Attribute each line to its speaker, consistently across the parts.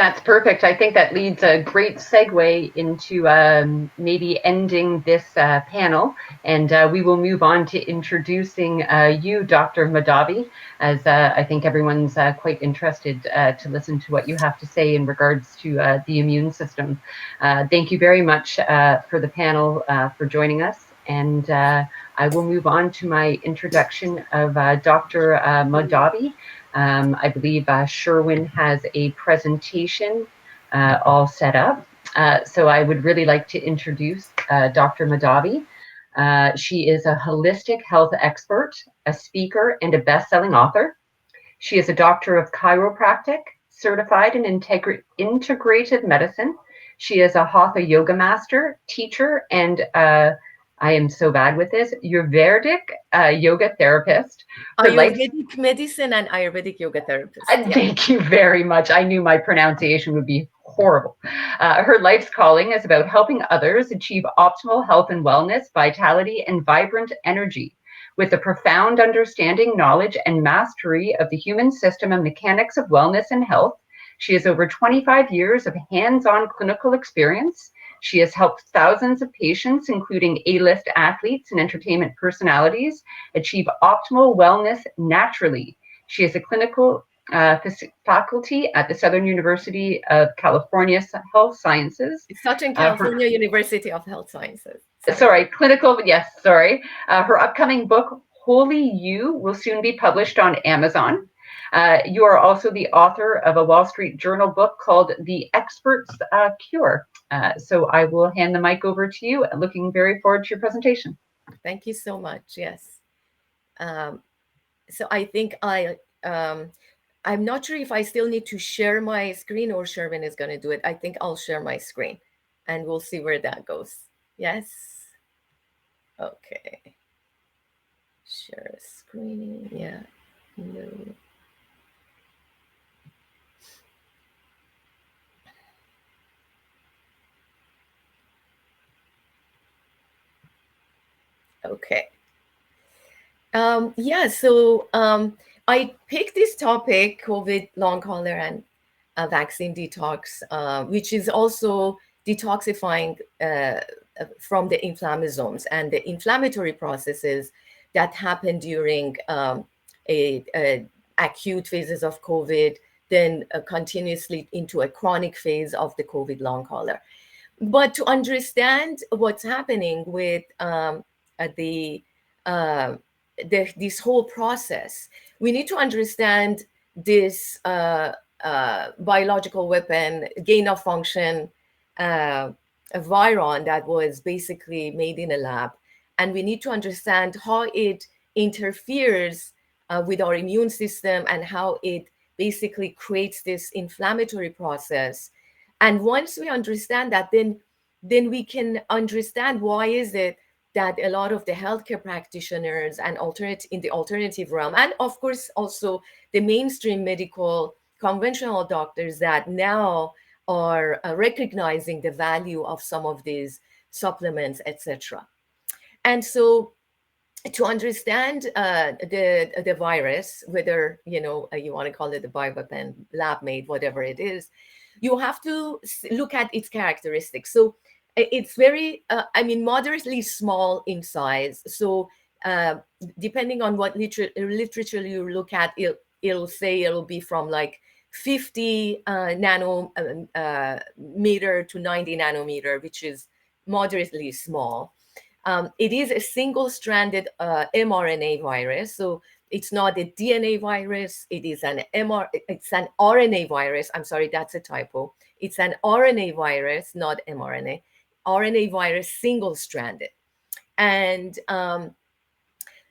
Speaker 1: That's perfect. I think that leads a great segue into maybe ending this panel, and we will move on to introducing you, Dr. Mahdavi, as I think everyone's quite interested to listen to what you have to say in regards to the immune system. Thank you very much for the panel for joining us, and I will move on to my introduction of Dr. Mahdavi. I believe Sherwin has a presentation all set up. So I would really like to introduce Dr. Mahdavi. She is a holistic health expert, a speaker, and a best-selling author. She is a doctor of chiropractic, certified in integrative medicine. She is a hatha yoga master, teacher, and I am so bad with this, Ayurvedic yoga therapist.
Speaker 2: Ayurvedic medicine and Ayurvedic yoga therapist.
Speaker 1: Yeah. Thank you very much. I knew my pronunciation would be horrible. Her life's calling is about helping others achieve optimal health and wellness, vitality, and vibrant energy. With a profound understanding, knowledge, and mastery of the human system and mechanics of wellness and health, she has over 25 years of hands-on clinical experience. She has helped thousands of patients, including A-list athletes and entertainment personalities, achieve optimal wellness naturally. She is a clinical faculty at the Southern University of California Health Sciences.
Speaker 2: Southern California University of Health Sciences.
Speaker 1: Sorry. Her upcoming book, Holy You, will soon be published on Amazon. You are also the author of a Wall Street Journal book called The Expert's Cure. So I will hand the mic over to you. Looking very forward to your presentation.
Speaker 2: Thank you so much. Yes. So I think I'm not sure if I still need to share my screen or Sherwin is going to do it. I think I'll share my screen and we'll see where that goes. Yes. Okay. Share screen. Yeah. No. Okay. So I picked this topic, COVID long hauler and vaccine detox, which is also detoxifying from the inflammasomes and the inflammatory processes that happen during acute phases of COVID, then continuously into a chronic phase of the COVID long hauler. But to understand what's happening with this whole process, we need to understand this biological weapon, gain of function viron that was basically made in a lab. And we need to understand how it interferes with our immune system and how it basically creates this inflammatory process. And once we understand that, then we can understand why is it that a lot of the healthcare practitioners and in the alternative realm, and of course also the mainstream medical conventional doctors that now are recognizing the value of some of these supplements, etc. And so to understand the virus, whether you want to call it a bioweapon, lab-made, whatever it is, you have to look at its characteristics. So it's very, moderately small in size. So depending on what literature you look at, it'll say it'll be from like 50 nanometer to 90 nanometer, which is moderately small. It is a single-stranded mRNA virus. So it's not a DNA virus. It is it's an RNA virus. I'm sorry, that's a typo. It's an RNA virus, not mRNA. RNA virus, single-stranded. And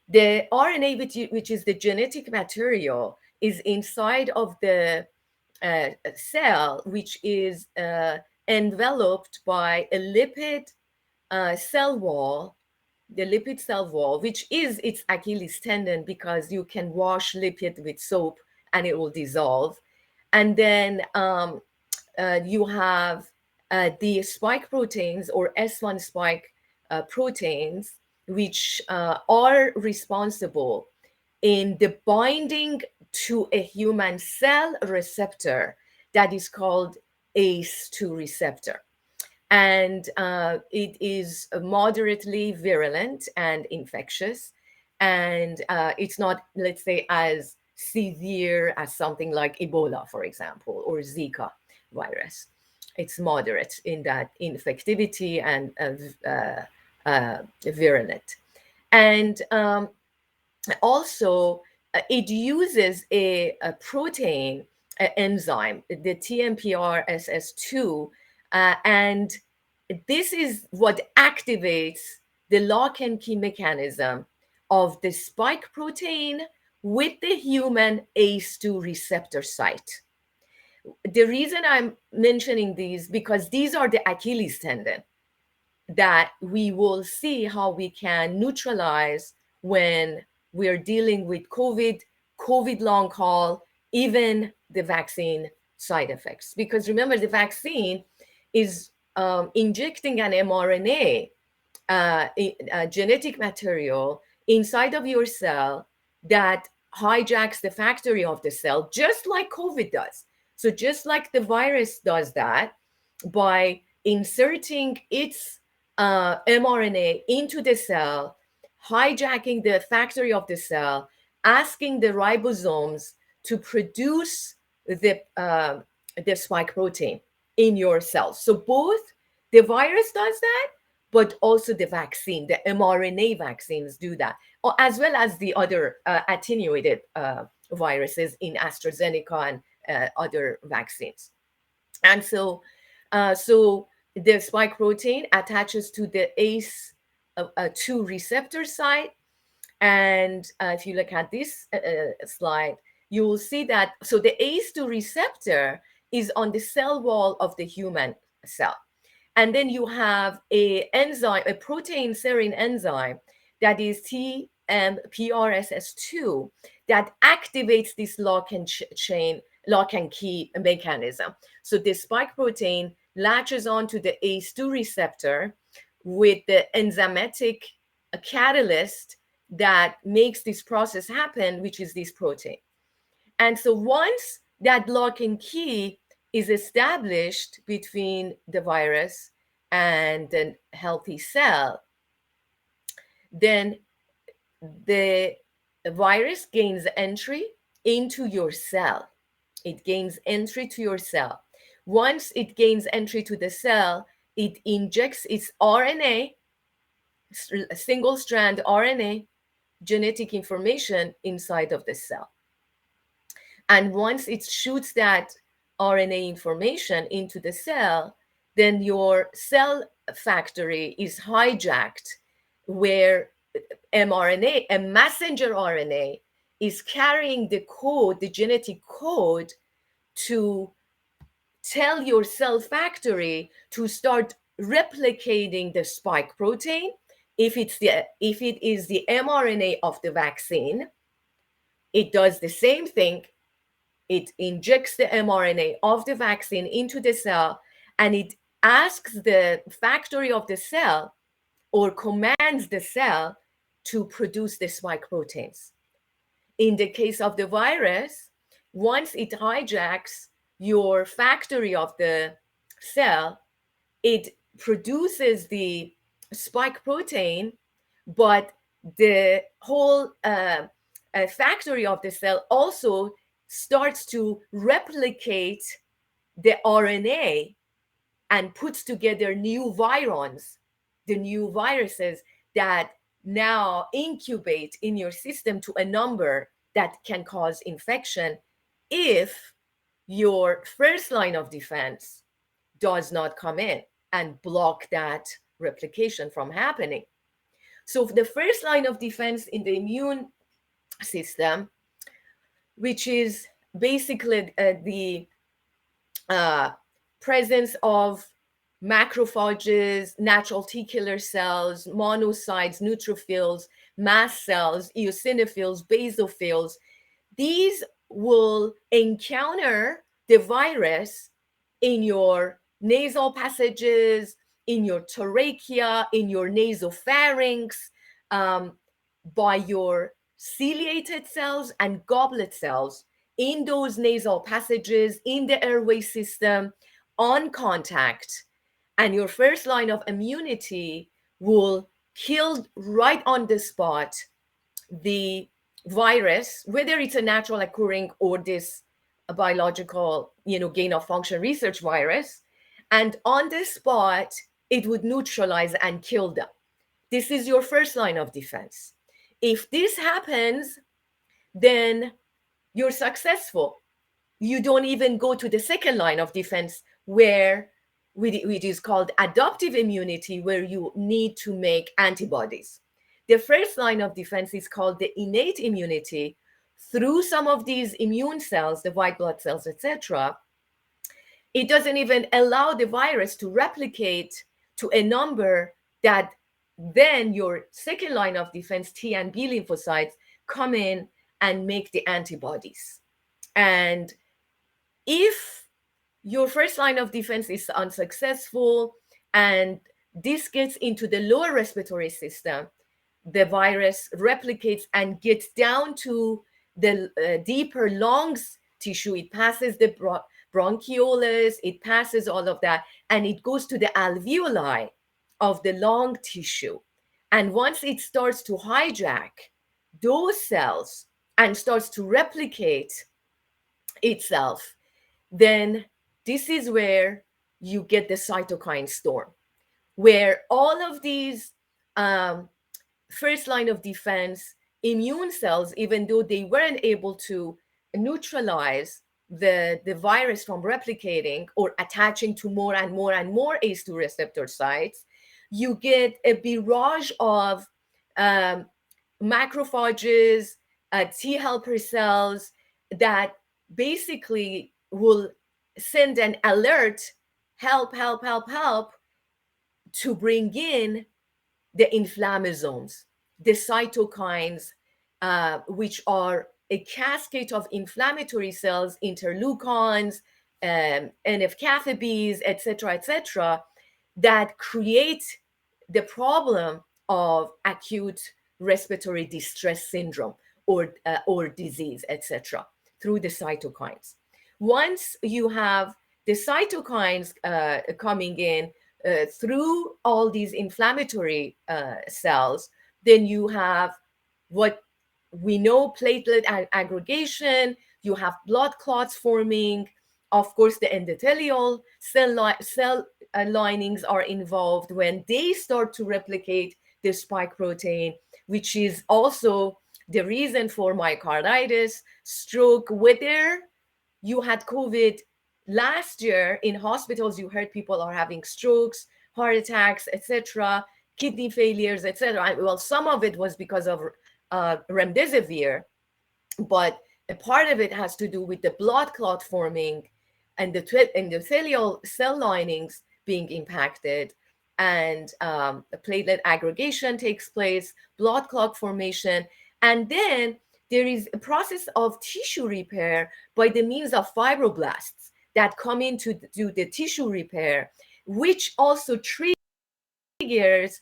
Speaker 2: the RNA, which is the genetic material, is inside of the cell, which is enveloped by a lipid cell wall, the lipid cell wall, which is its Achilles tendon, because you can wash lipid with soap and it will dissolve. And then you have the spike proteins, or S1 spike proteins, which are responsible in the binding to a human cell receptor that is called ACE2 receptor. And it is moderately virulent and infectious. And it's not, let's say, as severe as something like Ebola, for example, or Zika virus. It's moderate in that infectivity and virulent. And also, it uses a protein enzyme, the TMPRSS2, and this is what activates the lock and key mechanism of the spike protein with the human ACE2 receptor site. The reason I'm mentioning these, because these are the Achilles tendon that we will see how we can neutralize when we're dealing with COVID long haul, even the vaccine side effects. Because remember, the vaccine is injecting an mRNA, genetic material inside of your cell that hijacks the factory of the cell, just like COVID does. So just like the virus does that by inserting its mRNA into the cell, hijacking the factory of the cell, asking the ribosomes to produce the spike protein in your cells. So both the virus does that, but also the vaccine, the mRNA vaccines do that, as well as the other attenuated viruses in Astrazeneca and other vaccines. And so the spike protein attaches to the ACE2 receptor site. And if you look at this slide, you will see that, so the ACE2 receptor is on the cell wall of the human cell. And then you have a enzyme, a protein serine enzyme that is TMPRSS2 that activates this lock and key mechanism. So the spike protein latches onto the ACE2 receptor with the enzymatic catalyst that makes this process happen, which is this protein. And so once that lock and key is established between the virus and the healthy cell, then the virus gains entry into your cell. It gains entry to your cell. Once it gains entry to the cell, it injects its RNA, single strand RNA, genetic information inside of the cell. And once it shoots that RNA information into the cell, then your cell factory is hijacked, where mRNA, a messenger RNA, is carrying the code, the genetic code, to tell your cell factory to start replicating the spike protein. If it is the mRNA of the vaccine, it does the same thing. It injects the mRNA of the vaccine into the cell, and it asks the factory of the cell, or commands the cell, to produce the spike proteins. In the case of the virus, once it hijacks your factory of the cell, it produces the spike protein, but the whole factory of the cell also starts to replicate the RNA and puts together new virons, the new viruses that now incubate in your system to a number that can cause infection if your first line of defense does not come in and block that replication from happening. So the first line of defense in the immune system, which is basically the presence of macrophages, natural T killer cells, monocytes, neutrophils, mast cells, eosinophils, basophils. These will encounter the virus in your nasal passages, in your trachea, in your nasopharynx, by your ciliated cells and goblet cells in those nasal passages, in the airway system, on contact. And your first line of immunity will kill right on the spot the virus, whether it's a natural occurring or this biological, gain of function research virus. And on the spot, it would neutralize and kill them. This is your first line of defense. If this happens, then you're successful. You don't even go to the second line of defense, where which is called adaptive immunity, where you need to make antibodies. The first line of defense is called the innate immunity. Through some of these immune cells, the white blood cells, etc., it doesn't even allow the virus to replicate to a number that then your second line of defense, T and B lymphocytes, come in and make the antibodies. And if your first line of defense is unsuccessful and this gets into the lower respiratory system, the virus replicates and gets down to the deeper lungs tissue. It passes the bronchioles, it passes all of that, and it goes to the alveoli of the lung tissue. And once it starts to hijack those cells and starts to replicate itself, then this is where you get the cytokine storm, where all of these first line of defense immune cells, even though they weren't able to neutralize the virus from replicating or attaching to more and more and more ACE2 receptor sites, you get a barrage of macrophages, T helper cells that basically will send an alert, help, help, help, help, to bring in the inflammasomes, the cytokines, which are a cascade of inflammatory cells, interleukins, NF-kappa Bs, etc., that create the problem of acute respiratory distress syndrome or disease, etc., through the cytokines. Once you have the cytokines coming in through all these inflammatory cells, then you have what we know, platelet aggregation, you have blood clots forming. Of course, the endothelial cell linings are involved when they start to replicate the spike protein, which is also the reason for myocarditis, stroke. Whether you had COVID last year in hospitals, you heard people are having strokes, heart attacks, etc., kidney failures, etc. Well, some of it was because of remdesivir, but a part of it has to do with the blood clot forming and the endothelial cell linings being impacted, and platelet aggregation takes place, blood clot formation, and then there is a process of tissue repair by the means of fibroblasts that come in to do the tissue repair, which also triggers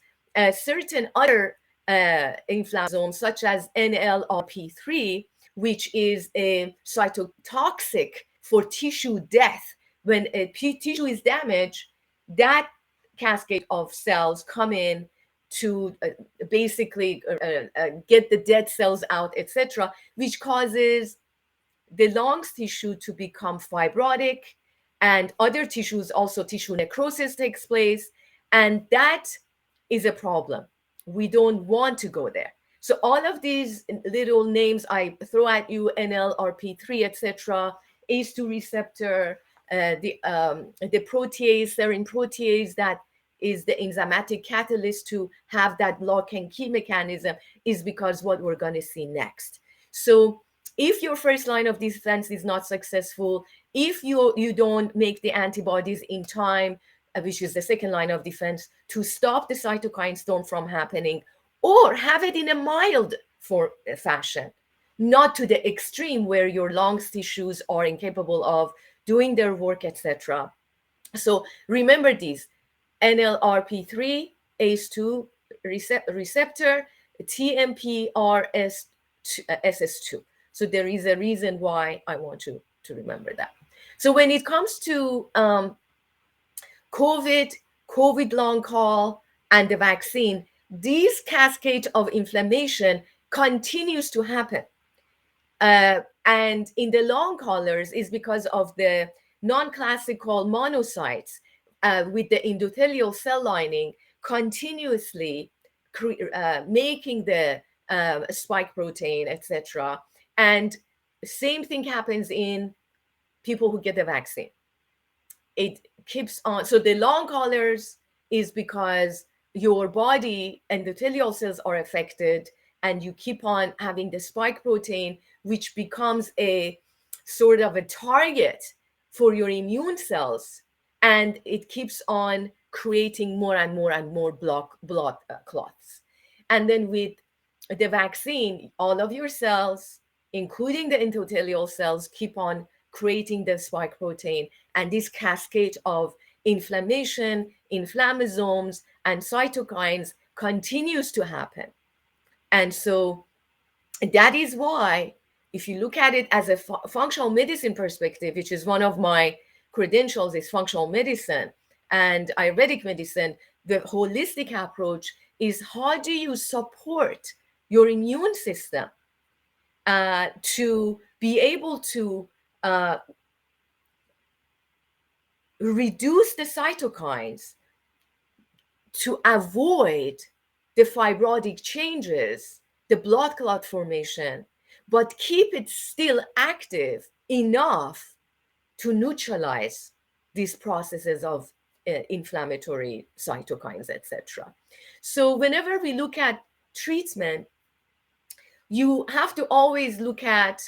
Speaker 2: certain other inflammasomes, such as NLRP3, which is a cytotoxic for tissue death. When a tissue is damaged, that cascade of cells come in to basically get the dead cells out, etc., which causes the lungs tissue to become fibrotic, and other tissues, also tissue necrosis takes place, and that is a problem. We don't want to go there. So all of these little names I throw at you, NLRP3, etc., ACE2 receptor, the protease, serine protease, that is the enzymatic catalyst to have that lock and key mechanism, is because what we're going to see next. So if your first line of defense is not successful, if you don't make the antibodies in time, which is the second line of defense, to stop the cytokine storm from happening, or have it in a mild fashion, not to the extreme where your lungs tissues are incapable of doing their work, etc. So remember these: NLRP3, ACE2 receptor, TMPRSS2. So there is a reason why I want you to remember that. So when it comes to COVID long haul, and the vaccine, this cascade of inflammation continues to happen. And in the long haulers is because of the non-classical monocytes with the endothelial cell lining continuously making the spike protein, etc. And same thing happens in people who get the vaccine. It keeps on. So the long haulers is because your body endothelial cells are affected, and you keep on having the spike protein, which becomes a sort of a target for your immune cells, and it keeps on creating more and more and more blood clots. And then with the vaccine, all of your cells, including the endothelial cells, keep on creating the spike protein, and this cascade of inflammation, inflammasomes, and cytokines continues to happen. And so that is why, if you look at it as a functional medicine perspective, which is one of my credentials, is functional medicine and Ayurvedic medicine, the holistic approach is how do you support your immune system to be able to reduce the cytokines to avoid the fibrotic changes, the blood clot formation, but keep it still active enough to neutralize these processes of inflammatory cytokines, etc. So whenever we look at treatment, you have to always look at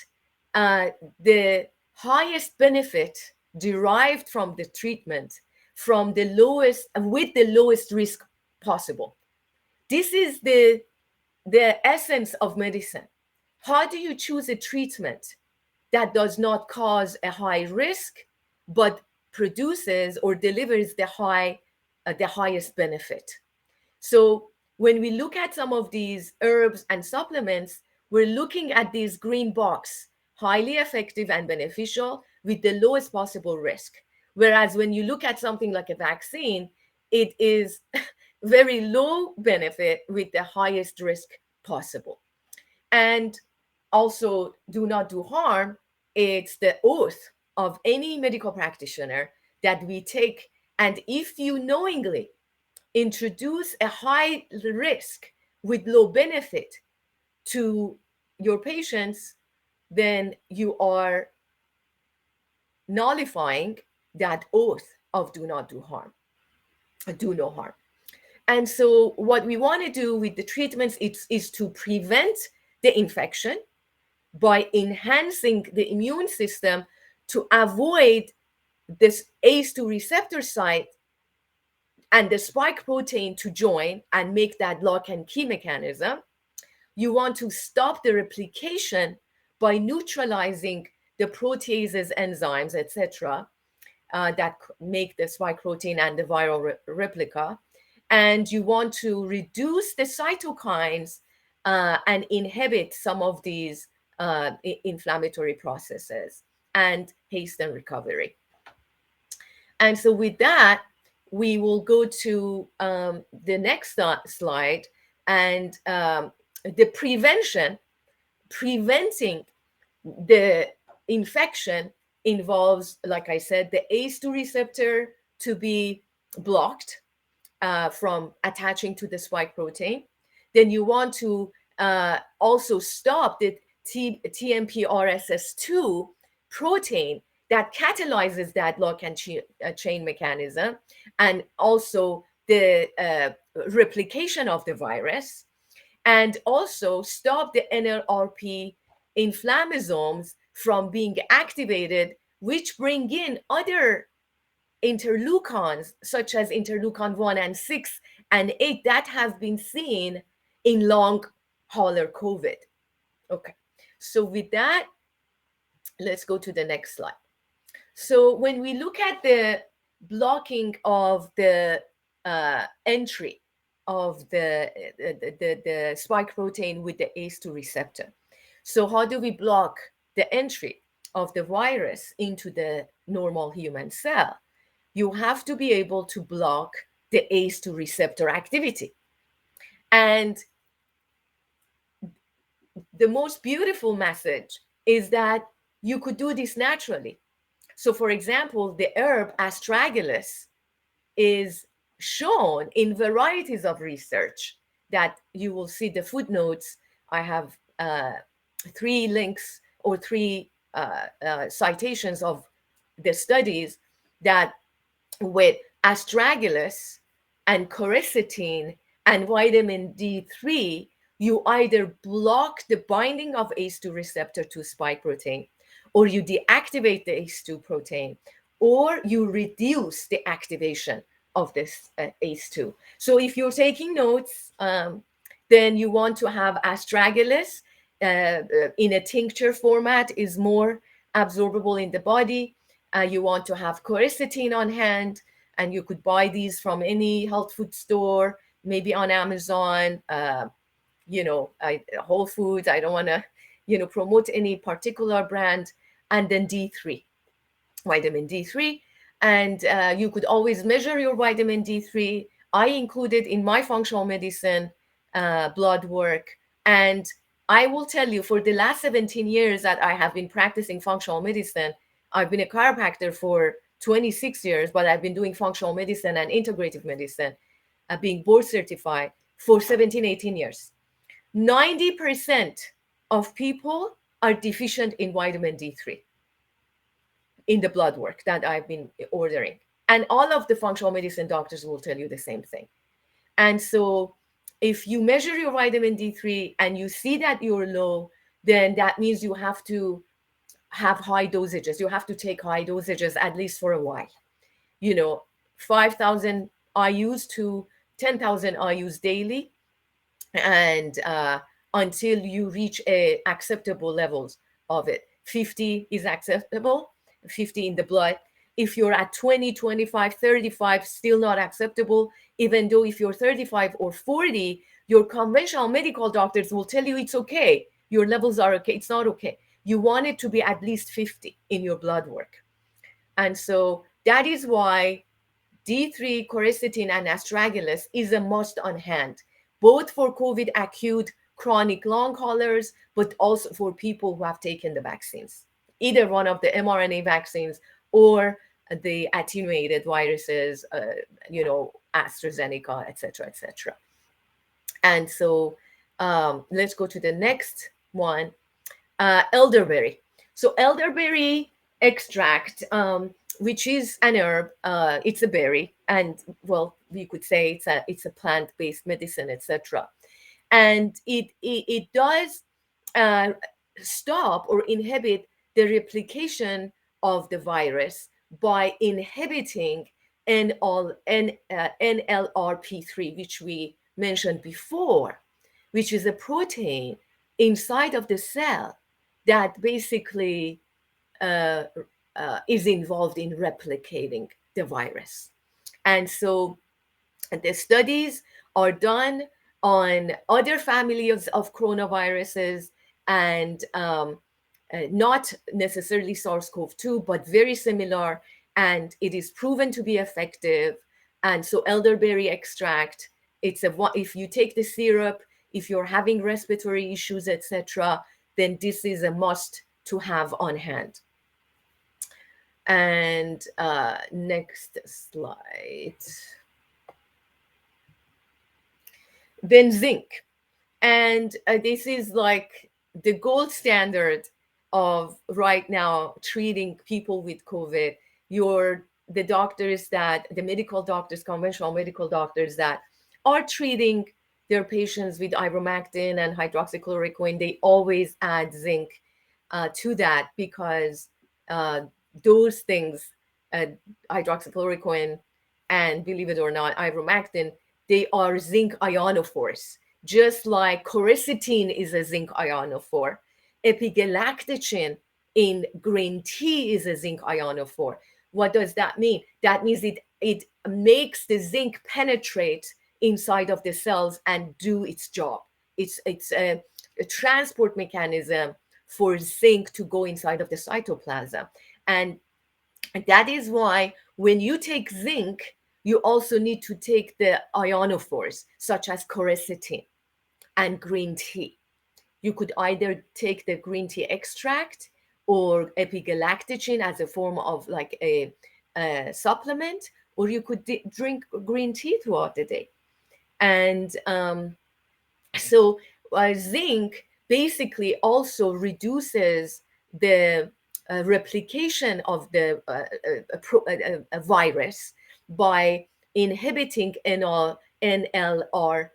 Speaker 2: the highest benefit derived from the treatment from the lowest, with the lowest risk possible. This is the essence of medicine. How do you choose a treatment that does not cause a high risk but produces or delivers the highest benefit? So when we look at some of these herbs and supplements, we're looking at this green box, highly effective and beneficial with the lowest possible risk. Whereas when you look at something like a vaccine, it is very low benefit with the highest risk possible. And also, do not do harm. It's the oath of any medical practitioner that we take. And if you knowingly introduce a high risk with low benefit to your patients, then you are nullifying that oath of do not do harm, do no harm. And so what we want to do with the treatments is to prevent the infection by enhancing the immune system to avoid this ACE2 receptor site and the spike protein to join and make that lock and key mechanism. You want to stop the replication by neutralizing the proteases, enzymes, etc., that make the spike protein and the viral replica. And you want to reduce the cytokines and inhibit some of these inflammatory processes and hasten recovery. And so with that, we will go to the next slide, and the preventing the infection involves, like I said, the ACE2 receptor to be blocked from attaching to the spike protein. Then you want to also stop the TMPRSS2 protein that catalyzes that lock and chain mechanism, and also the replication of the virus, and also stop the NLRP inflammasomes from being activated, which bring in other interleukins, such as interleukin 1 and 6 and 8 that have been seen in long hauler COVID. Okay, so with that, let's go to the next slide. So when we look at the blocking of the entry of the spike protein with the ACE2 receptor, So how do we block the entry of the virus into the normal human cell? You have to be able to block the ACE2 receptor activity. And the most beautiful message is that you could do this naturally. So, for example, the herb Astragalus is shown in varieties of research that you will see the footnotes. I have 3 links or 3 citations of the studies that with Astragalus and Quercetin and vitamin D3, you either block the binding of ACE2 receptor to spike protein, or you deactivate the ACE2 protein, or you reduce the activation of this ACE2. So if you're taking notes, then you want to have Astragalus in a tincture format is more absorbable in the body. You want to have Quercetin on hand, and you could buy these from any health food store, maybe on Amazon, Whole Foods. I don't want to, promote any particular brand. And then D3, vitamin D3. And you could always measure your vitamin D3. I included in my functional medicine blood work. And I will tell you, for the last 17 years that I have been practicing functional medicine, I've been a chiropractor for 26 years, but I've been doing functional medicine and integrative medicine, being board certified for 17, 18 years. 90% of people are deficient in vitamin D3 in the blood work that I've been ordering. And all of the functional medicine doctors will tell you the same thing. And so if you measure your vitamin D3 and you see that you're low, then that means you have to have high dosages. You have to take high dosages at least for a while. 5,000 IUs to 10,000 IUs daily, and until you reach acceptable levels of it. 50 is acceptable, 50 in the blood. If you're at 20, 25, 35, still not acceptable, even though if you're 35 or 40, your conventional medical doctors will tell you it's okay. Your levels are okay. It's not okay. You want it to be at least 50 in your blood work. And so that is why D3, Quercetin, and Astragalus is a must on hand, both for COVID acute chronic long haulers, but also for people who have taken the vaccines, either one of the mRNA vaccines or the attenuated viruses, AstraZeneca, et cetera, et cetera. And so let's go to the next one, elderberry. So elderberry extract, which is an herb, it's a berry, and well, we could say it's a plant-based medicine, etc. And it does stop or inhibit the replication of the virus by inhibiting NLRP3, which we mentioned before, which is a protein inside of the cell that basically is involved in replicating the virus. And so the studies are done on other families of coronaviruses, and not necessarily SARS-CoV-2, but very similar, and it is proven to be effective. And so elderberry extract, if you take the syrup, if you're having respiratory issues, etc., then this is a must to have on hand. And next slide. Then zinc. And this is like the gold standard of right now treating people with COVID. The doctors the medical doctors, conventional medical doctors that are treating their patients with ivermectin and hydroxychloroquine, they always add zinc to that, because those things, hydroxychloroquine and, believe it or not, ivermectin, they are zinc ionophores. Just like Quercetin is a zinc ionophore, epigalactogen in green tea is a zinc ionophore. What does that mean? That means it makes the zinc penetrate inside of the cells and do its job. It's a transport mechanism for zinc to go inside of the cytoplasm. And that is why when you take zinc, you also need to take the ionophores, such as quercetin and green tea. You could either take the green tea extract or epigalactogen as a form of like a supplement, or you could drink green tea throughout the day. And so zinc basically also reduces the replication of the virus by inhibiting NLRP3,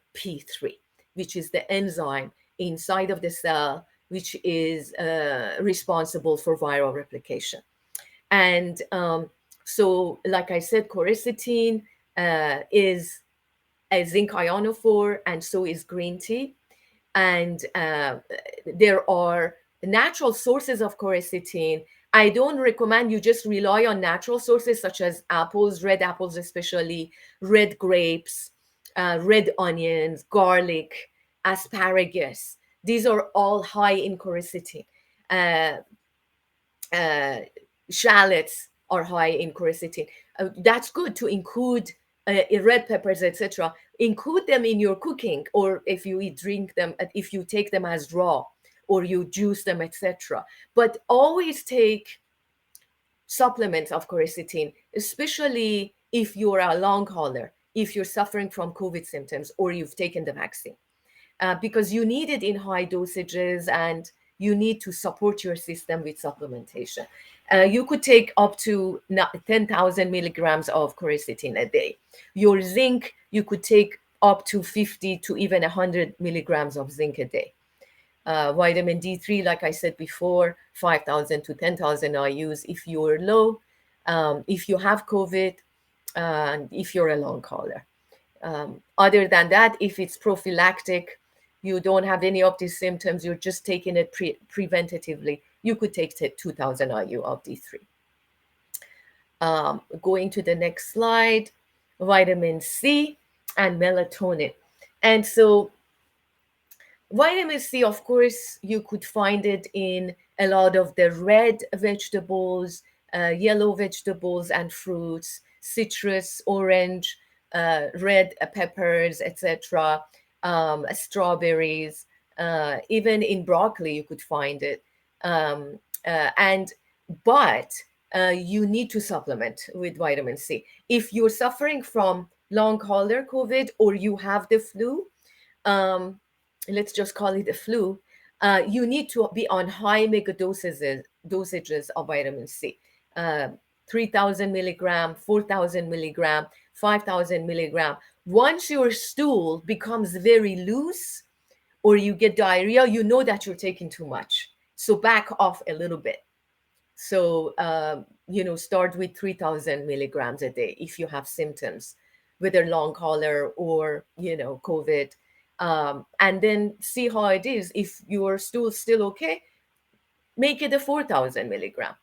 Speaker 2: which is the enzyme inside of the cell which is responsible for viral replication. And so, like I said, quercetin is a zinc ionophore, and so is green tea. And there are natural sources of quercetin. I don't recommend you just rely on natural sources such as apples, red apples especially, red grapes, red onions, garlic, asparagus. These are all high in quercetin. Uh, Shallots are high in quercetin. That's good to include red peppers, etc. Include them in your cooking, or if you drink them, if you take them as raw, or you juice them, etc. But always take supplements of quercetin, especially if you're a long hauler, if you're suffering from COVID symptoms, or you've taken the vaccine, because you need it in high dosages and you need to support your system with supplementation. You could take up to 10,000 milligrams of quercetin a day. Your zinc, you could take up to 50 to even 100 milligrams of zinc a day. Vitamin D3, like I said before, 5,000 to 10,000 IUs if you're low, if you have COVID, and if you're a long hauler. Other than that, if it's prophylactic, you don't have any of these symptoms, you're just taking it preventatively, you could take 2,000 IU of D3. Going to the next slide, vitamin C and melatonin. And so vitamin C, of course, you could find it in a lot of the red vegetables, yellow vegetables and fruits, citrus, orange, red peppers, etc., strawberries, even in broccoli you could find it. But you need to supplement with vitamin C. If you're suffering from long hauler COVID, or you have the flu, let's just call it the flu, you need to be on high mega dosages of vitamin C. 3,000 milligram, 4,000 milligram, 5,000 milligram. Once your stool becomes very loose or you get diarrhea, you know that you're taking too much. So back off a little bit. So, start with 3,000 milligrams a day if you have symptoms, whether long hauler or, COVID. And then see how it is. If your stool's still okay, make it a 4,000 milligram.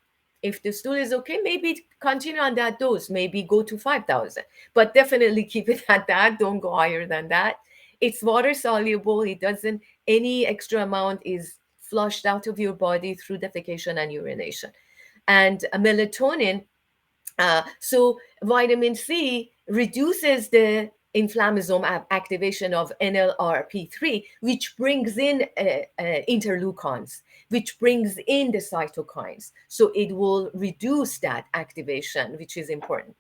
Speaker 2: If the stool is okay, maybe continue on that dose, maybe go to 5,000, but definitely keep it at that. Don't go higher than that. It's water soluble. Any extra amount is flushed out of your body through defecation and urination. And melatonin, so vitamin C reduces the inflammasome activation of NLRP3, which brings in interleukins, which brings in the cytokines. So it will reduce that activation, which is important.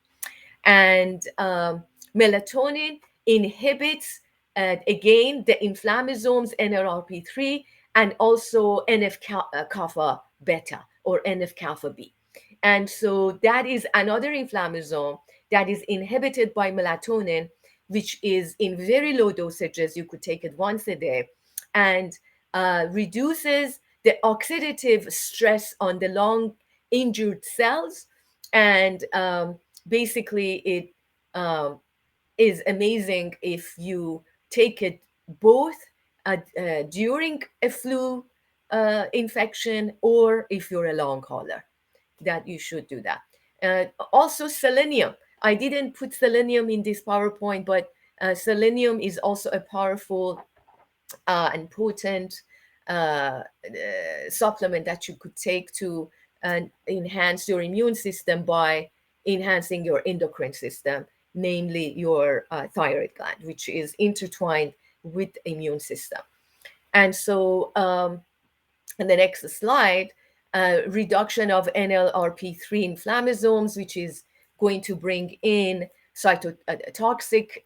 Speaker 2: And melatonin inhibits, again, the inflammasomes NLRP3 and also NF-kappa beta or NF-kappa B. And so that is another inflammasome that is inhibited by melatonin, which is in very low dosages. You could take it once a day, and reduces the oxidative stress on the long injured cells. And basically, it is amazing if you take it both during a flu infection, or if you're a long hauler, that you should do that. Also selenium. I didn't put selenium in this PowerPoint, but selenium is also a powerful and potent supplement that you could take to enhance your immune system by enhancing your endocrine system, namely your thyroid gland, which is intertwined with immune system. And so in the next slide, reduction of NLRP3 inflammasomes, which is going to bring in cytotoxic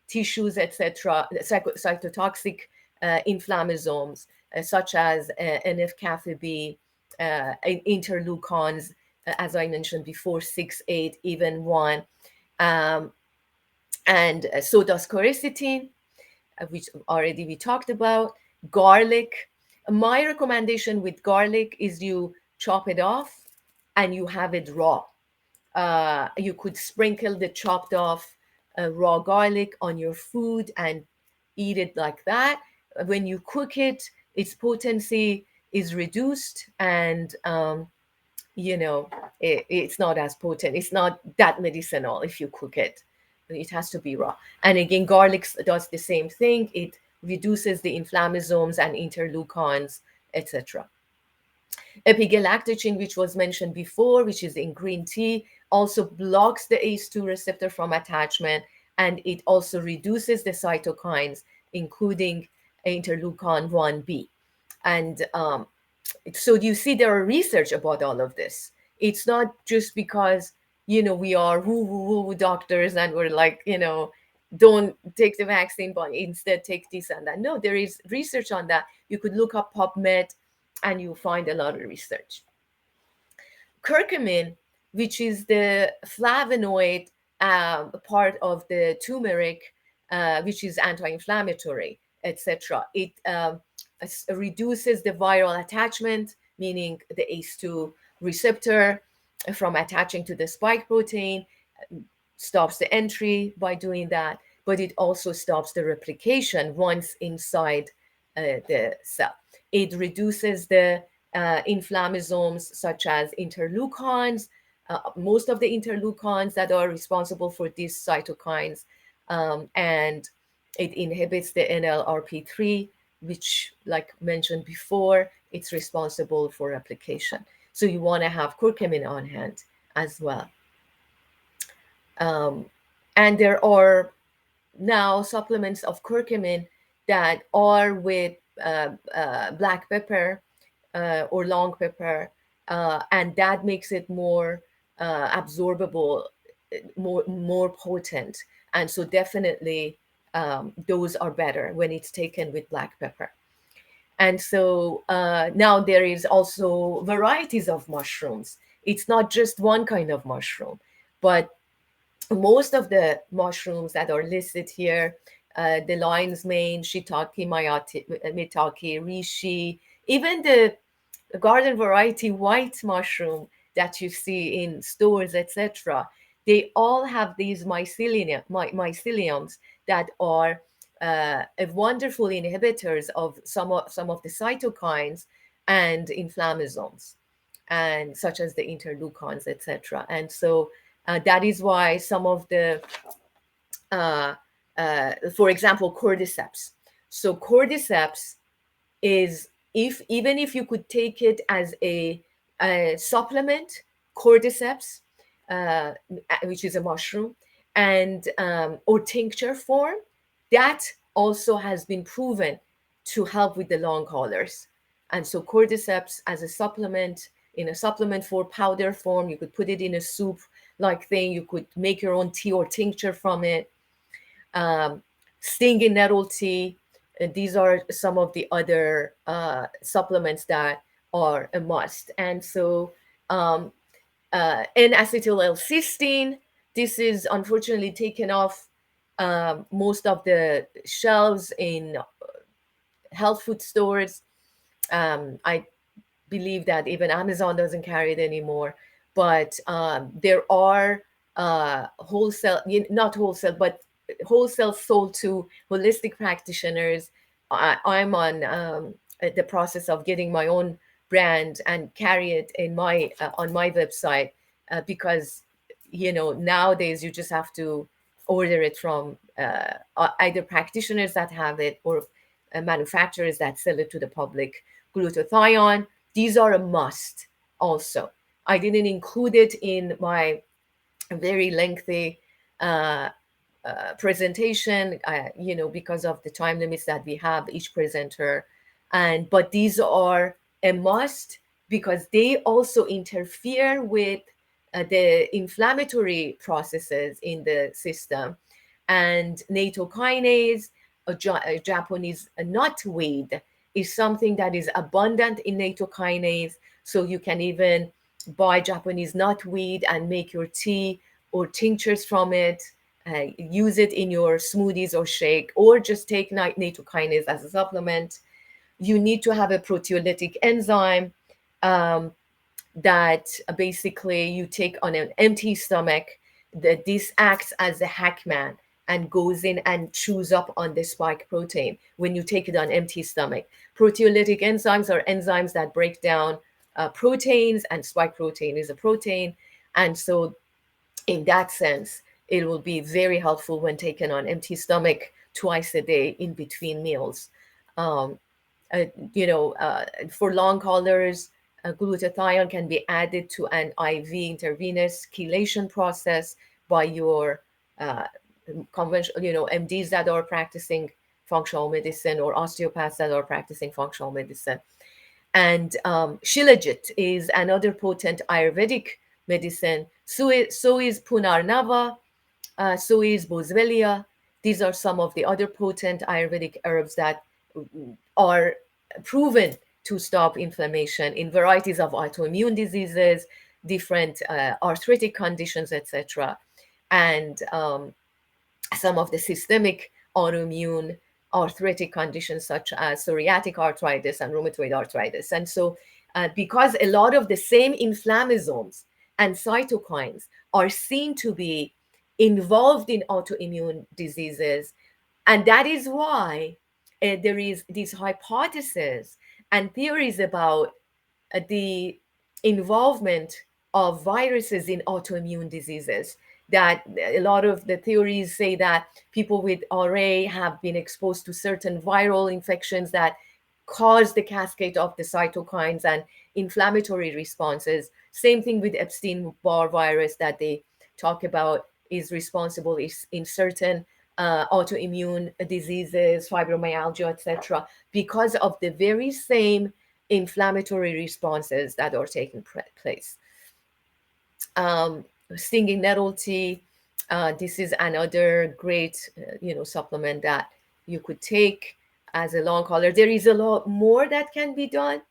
Speaker 2: tissues, etc., cytotoxic inflammasomes, such as NF-kappa B, interleukins, as I mentioned before, 6, 8, even 1. And so does quercetin, which already we talked about. Garlic. My recommendation with garlic is you chop it off and you have it raw. You could sprinkle the chopped off raw garlic on your food and eat it like that. When you cook it, its potency is reduced, and it's not as potent. It's not that medicinal if you cook it. It has to be raw. And again, garlic does the same thing. It reduces the inflammasomes and interleukins, etc. Epigalactogen, which was mentioned before, which is in green tea, also blocks the ACE2 receptor from attachment, and it also reduces the cytokines, including interleukin 1b. And so you see, there are research about all of this. It's not just because, we are woo doctors and we're like, don't take the vaccine, but instead take this and that. No, there is research on that. You could look up PubMed and you'll find a lot of research. Curcumin, which is the flavonoid part of the turmeric, which is anti-inflammatory, etc. It reduces the viral attachment, meaning the ACE2 receptor from attaching to the spike protein, stops the entry by doing that, but it also stops the replication once inside the cell. It reduces the inflammasomes such as interleukins, most of the interleukins that are responsible for these cytokines, and it inhibits the NLRP3, which, like mentioned before, it's responsible for replication. So you want to have curcumin on hand as well. And there are now supplements of curcumin that are with black pepper or long pepper, and that makes it more absorbable, more potent. And so definitely those are better when it's taken with black pepper. And so now there is also varieties of mushrooms. It's not just one kind of mushroom, but most of the mushrooms that are listed here, the lion's mane, shiitake, mitake, reishi, even the garden variety white mushroom that you see in stores, etc., they all have these myceliums that are wonderful inhibitors of some of the cytokines and inflammasomes, and such as the interleukins, etc. And so that is why some of the, for example, Cordyceps. So Cordyceps is, even if you could take it as a supplement, Cordyceps, which is a mushroom, and or tincture form, that also has been proven to help with the long haulers. And so Cordyceps as a supplement, in a supplement for powder form, you could put it in a soup like thing, you could make your own tea or tincture from it. Stinging nettle tea, these are some of the other supplements that are a must. And so N-acetyl-L-cysteine, this is unfortunately taken off most of the shelves in health food stores. I believe that even Amazon doesn't carry it anymore. But there are wholesale, not wholesale, but wholesale sold to holistic practitioners. I'm on the process of getting my own brand and carry it in my on my website because nowadays you just have to order it from either practitioners that have it or manufacturers that sell it to the public. Glutathione, these are a must also. I didn't include it in my very lengthy presentation, because of the time limits that we have each presenter. But these are a must because they also interfere with the inflammatory processes in the system. And nattokinase, a Japanese knotweed, is something that is abundant in nattokinase. So you can even buy Japanese knotweed and make your tea or tinctures from it. Use it in your smoothies or shake, or just take nattokinase as a supplement. You need to have a proteolytic enzyme um, that basically you take on an empty stomach. That this acts as a hackman and goes in and chews up on the spike protein when you take it on empty stomach. Proteolytic enzymes are enzymes that break down proteins, and spike protein is a protein. And so in that sense, it will be very helpful when taken on empty stomach twice a day in between meals. Um, for long haulers, glutathione can be added to an IV intravenous chelation process by your conventional, MDs that are practicing functional medicine, or osteopaths that are practicing functional medicine. And Shilajit is another potent Ayurvedic medicine. So is Punarnava, so is Boswellia. These are some of the other potent Ayurvedic herbs that are proven to stop inflammation in varieties of autoimmune diseases, different arthritic conditions, etc. And some of the systemic autoimmune arthritic conditions such as psoriatic arthritis and rheumatoid arthritis. And so because a lot of the same inflammasomes and cytokines are seen to be involved in autoimmune diseases, and that is why there is these hypotheses and theories about the involvement of viruses in autoimmune diseases. That a lot of the theories say that people with RA have been exposed to certain viral infections that cause the cascade of the cytokines and inflammatory responses. Same thing with Epstein-Barr virus that they talk about is responsible in certain autoimmune diseases, fibromyalgia, etc., because of the very same inflammatory responses that are taking place. Stinging nettle tea, this is another great, supplement that you could take as a long hauler. There is a lot more that can be done.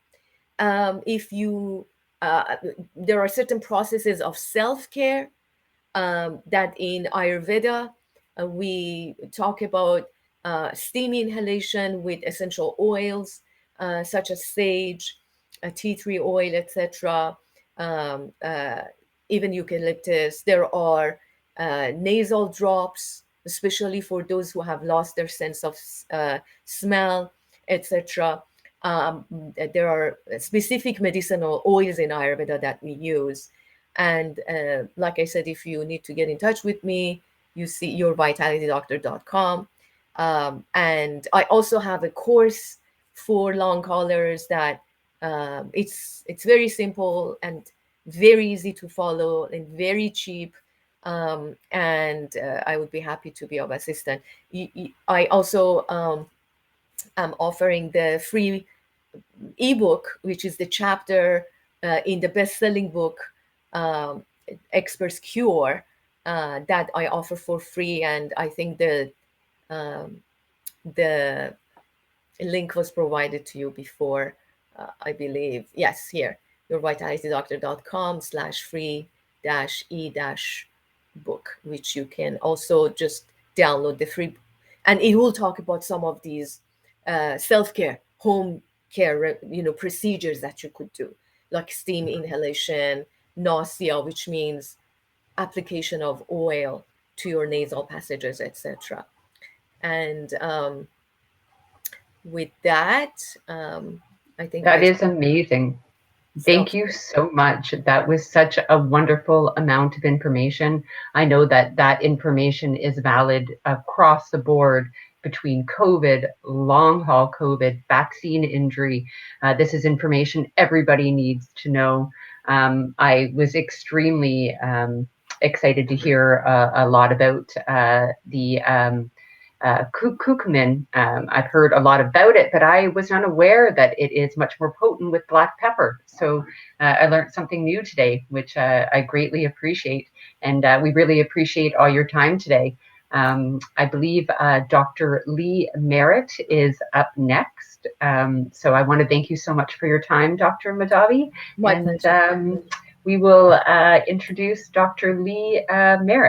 Speaker 2: If you, there are certain processes of self-care that in Ayurveda we talk about steam inhalation with essential oils such as sage, tea tree oil, etc. Um, uh, Even eucalyptus. There are nasal drops, especially for those who have lost their sense of smell, etc. There are specific medicinal oils in Ayurveda that we use. And like I said, if you need to get in touch with me, you see yourvitalitydoctor.com. And I also have a course for long haulers that it's very simple and very easy to follow and very cheap. And I would be happy to be of assistance. I also am offering the free ebook, which is the chapter in the best-selling book, Expert's Cure, that I offer for free. And I think the link was provided to you before, I believe. Yes, here, yourvitalitydoctor.com/free-e-book, which you can also just download the free. And it will talk about some of these self-care, home care, procedures that you could do, like steam inhalation, nausea, which means application of oil to your nasal passages, etc. And with that, I think
Speaker 1: That is amazing.
Speaker 2: stop.
Speaker 1: Thank you so much. That was such a wonderful amount of information. I know that that information is valid across the board between COVID, long haul COVID, vaccine injury. This is information everybody needs to know. I was extremely excited to hear a lot about the curcumin. I've heard a lot about it, but I was unaware that it is much more potent with black pepper. So I learned something new today, which I greatly appreciate. And we really appreciate all your time today. I believe Dr. Lee Merritt is up next. So I want to thank you so much for your time, Dr. Mahdavi.
Speaker 2: My
Speaker 1: and
Speaker 2: pleasure.
Speaker 1: we will introduce Dr. Lee Merritt.